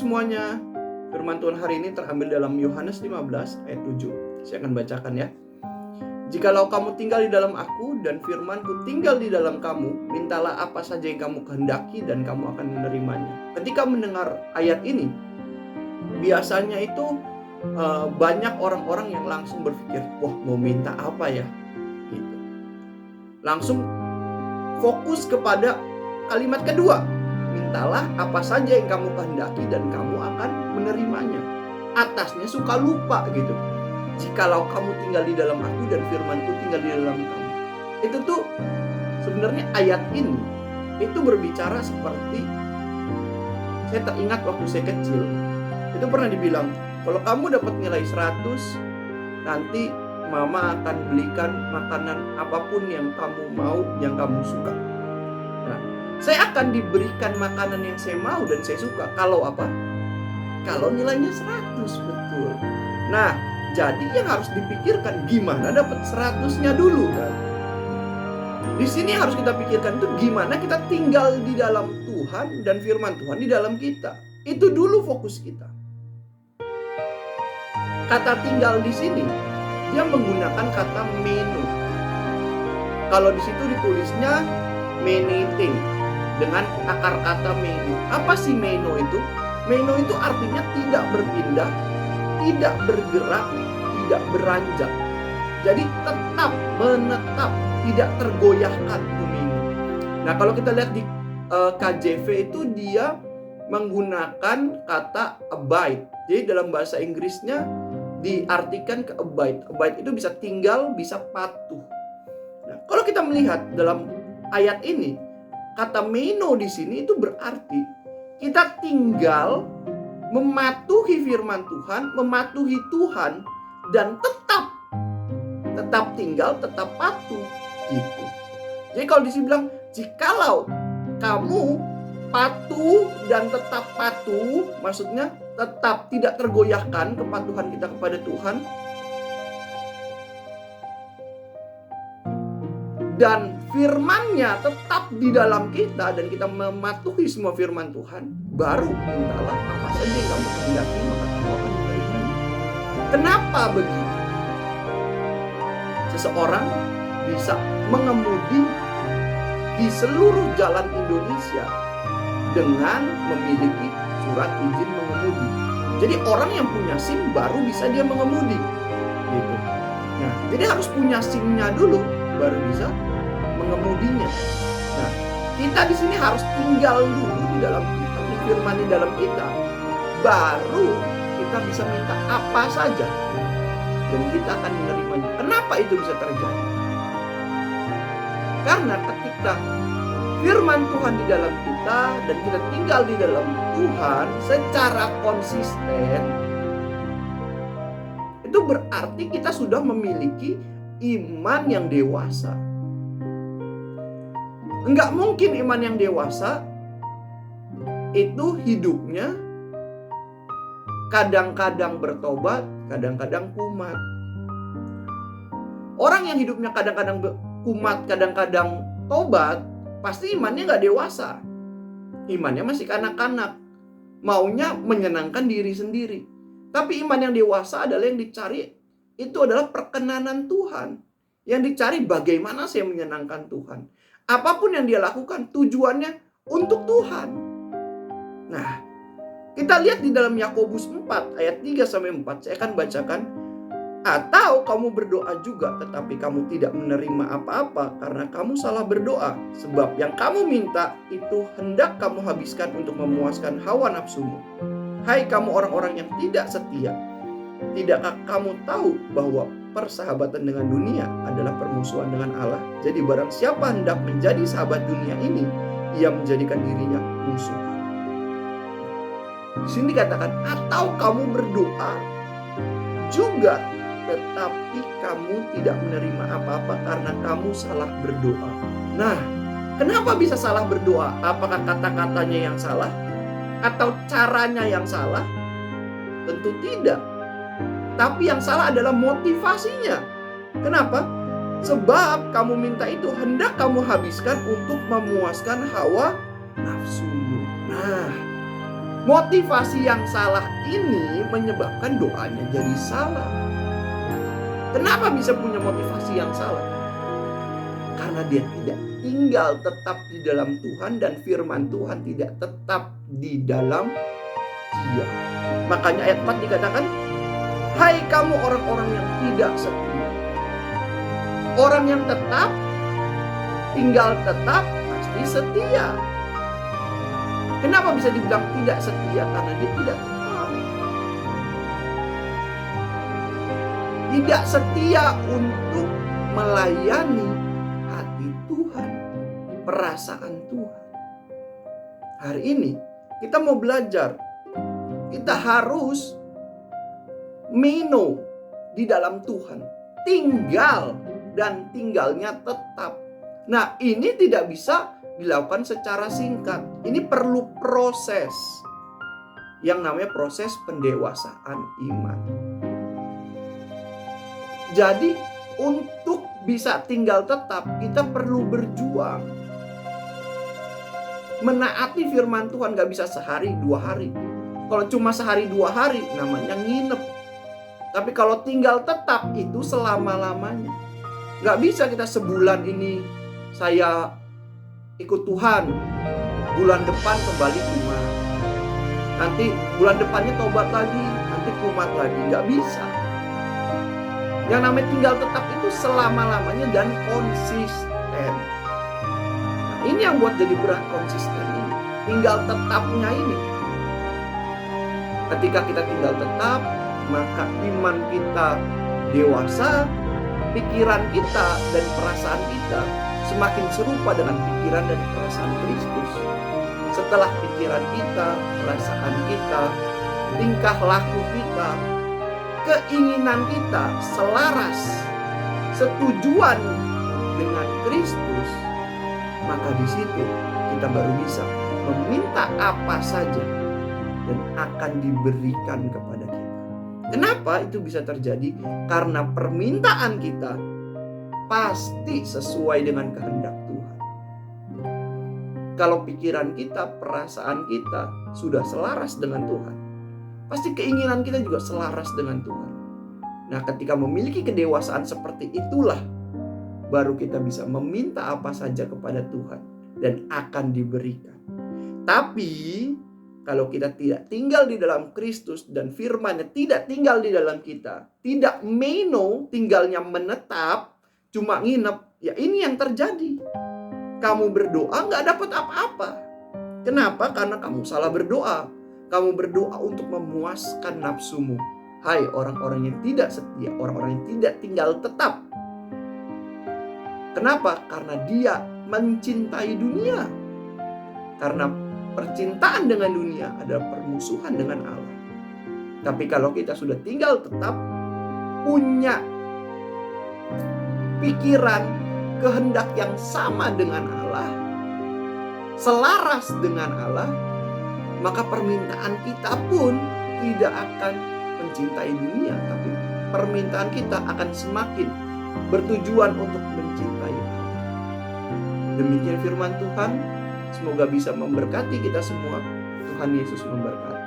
semuanya. Firman Tuhan hari ini terambil dalam Yohanes 15 ayat 7. Saya akan bacakan ya. Jikalau kamu tinggal di dalam aku dan firman-Ku tinggal di dalam kamu, mintalah apa saja yang kamu kehendaki dan kamu akan menerimanya. Ketika mendengar ayat ini, biasanya itu banyak orang-orang yang langsung berpikir, wah mau minta apa ya? Gitu. Langsung fokus kepada kalimat kedua, mintalah apa saja yang kamu kehendaki dan kamu akan menerimanya. Atasnya suka lupa gitu. Jikalau kamu tinggal di dalam aku dan firman-Ku tinggal di dalam kamu. Itu tuh sebenarnya ayat ini itu berbicara seperti, saya teringat waktu saya kecil, itu pernah dibilang, kalau kamu dapat nilai 100, nanti mama akan belikan makanan apapun yang kamu mau, yang kamu suka. Nah, saya akan diberikan makanan yang saya mau dan saya suka. Kalau apa? Kalau nilainya 100, betul. Nah, jadi yang harus dipikirkan gimana dapat 100-nya dulu kan. Di sini harus kita pikirkan itu gimana kita tinggal di dalam Tuhan dan firman Tuhan di dalam kita. Itu dulu fokus kita. Kata tinggal di sini dia menggunakan kata meno. Kalau di situ ditulisnya menete dengan akar kata meno. Apa sih meno itu? Meno itu artinya tidak berpindah, tidak bergerak, tidak beranjak. Jadi tetap, menetap, tidak tergoyahkan itu meno. Nah, kalau kita lihat di KJV itu dia menggunakan kata abide. Jadi dalam bahasa Inggrisnya diartikan ke abide. Abide itu bisa tinggal, bisa patuh. Nah, kalau kita melihat dalam ayat ini, kata meno di sini itu berarti kita tinggal mematuhi firman Tuhan, mematuhi Tuhan, dan tetap tinggal, tetap patuh gitu. Jadi kalau di sini bilang, jikalau kamu patuh dan tetap patuh, maksudnya tetap tidak tergoyahkan kepatuhan kita kepada Tuhan, dan firman-Nya tetap di dalam kita dan kita mematuhi semua firman Tuhan, baru mintalah apa saja yang kamu kehendaki maka kamu akan menerimanya. Kenapa begitu? Seseorang bisa mengemudi di seluruh jalan Indonesia dengan memiliki surat izin mengemudi. Jadi orang yang punya SIM baru bisa dia mengemudi gitu. Nah, jadi harus punya SIM-nya dulu baru bisa mengemudinya. Nah, kita di sini harus tinggal dulu di dalam firman di dalam kita, baru kita bisa minta apa saja dan kita akan menerimanya. Kenapa itu bisa terjadi? Karena ketika firman Tuhan di dalam kita dan kita tinggal di dalam Tuhan secara konsisten, itu berarti kita sudah memiliki iman yang dewasa. Enggak mungkin iman yang dewasa itu hidupnya kadang-kadang bertobat, kadang-kadang kumat. Orang yang hidupnya kadang-kadang kumat, kadang-kadang tobat, pasti imannya nggak dewasa. Imannya masih kanak-kanak, maunya menyenangkan diri sendiri. Tapi iman yang dewasa adalah yang dicari, itu adalah perkenanan Tuhan. Yang dicari bagaimana saya menyenangkan Tuhan. Apapun yang dia lakukan tujuannya untuk Tuhan. Nah, kita lihat di dalam Yakobus 4 ayat 3-4, saya akan bacakan. Atau kamu berdoa juga tetapi kamu tidak menerima apa-apa karena kamu salah berdoa. Sebab yang kamu minta itu hendak kamu habiskan untuk memuaskan hawa nafsumu. Hai kamu orang-orang yang tidak setia, tidakkah kamu tahu bahwa persahabatan dengan dunia adalah permusuhan dengan Allah? Jadi barang siapa hendak menjadi sahabat dunia ini, ia menjadikan dirinya musuh. Di sini dikatakan atau kamu berdoa juga tetapi kamu tidak menerima apa-apa karena kamu salah berdoa. Nah, kenapa bisa salah berdoa? Apakah kata-katanya yang salah? Atau caranya yang salah? Tentu tidak. Tapi yang salah adalah motivasinya. Kenapa? Sebab kamu minta itu hendak kamu habiskan untuk memuaskan hawa nafsumu. Motivasi yang salah ini menyebabkan doanya jadi salah. Kenapa bisa punya motivasi yang salah? Karena dia tidak tinggal tetap di dalam Tuhan dan firman Tuhan tidak tetap di dalam dia. Makanya ayat 4 dikatakan, hai kamu orang-orang yang tidak setia. Orang yang tetap, tinggal tetap, pasti setia. Kenapa bisa dibilang tidak setia? Karena dia tidak tetap. Tidak setia untuk melayani hati Tuhan, perasaan Tuhan. Hari ini kita mau belajar. Kita harus meno di dalam Tuhan. Tinggal dan tinggalnya tetap. Nah, ini tidak bisa dilakukan secara singkat. Ini perlu proses yang namanya proses pendewasaan iman. Jadi untuk bisa tinggal tetap, kita perlu berjuang. Menaati firman Tuhan gak bisa sehari, 2 hari. Kalau cuma sehari, 2 hari, namanya nginep. Tapi kalau tinggal tetap, itu selama-lamanya. Gak bisa kita sebulan ini, saya ikut Tuhan, bulan depan kembali kumat. Nanti bulan depannya tobat lagi, nanti kumat lagi. Gak bisa. Yang namanya tinggal tetap itu selama-lamanya dan konsisten. Nah, ini yang buat jadi berat konsisten ini. Tinggal tetapnya ini. Ketika kita tinggal tetap, maka iman kita dewasa, pikiran kita dan perasaan kita semakin serupa dengan pikiran dan perasaan Kristus. Setelah pikiran kita, perasaan kita, tingkah laku kita, keinginan kita selaras, setujuan dengan Kristus, maka di situ kita baru bisa meminta apa saja dan akan diberikan kepada kita. Kenapa itu bisa terjadi? Karena permintaan kita pasti sesuai dengan kehendak Tuhan. Kalau pikiran kita, perasaan kita sudah selaras dengan Tuhan, pasti keinginan kita juga selaras dengan Tuhan. Nah, ketika memiliki kedewasaan seperti itulah, baru kita bisa meminta apa saja kepada Tuhan dan akan diberikan. Tapi kalau kita tidak tinggal di dalam Kristus dan firman-Nya tidak tinggal di dalam kita, tidak meno, tinggalnya menetap, cuma nginep, ya ini yang terjadi. Kamu berdoa gak dapat apa-apa. Kenapa? Karena kamu salah berdoa. Kamu berdoa untuk memuaskan nafsumu. Hai orang-orang yang tidak setia, orang-orang yang tidak tinggal tetap. Kenapa? Karena dia mencintai dunia. Karena percintaan dengan dunia adalah permusuhan dengan Allah. Tapi kalau kita sudah tinggal tetap, punya pikiran, kehendak yang sama dengan Allah, selaras dengan Allah, maka permintaan kita pun tidak akan mencintai dunia, tapi permintaan kita akan semakin bertujuan untuk mencintai Allah. Demikian firman Tuhan. Semoga bisa memberkati kita semua. Tuhan Yesus memberkati.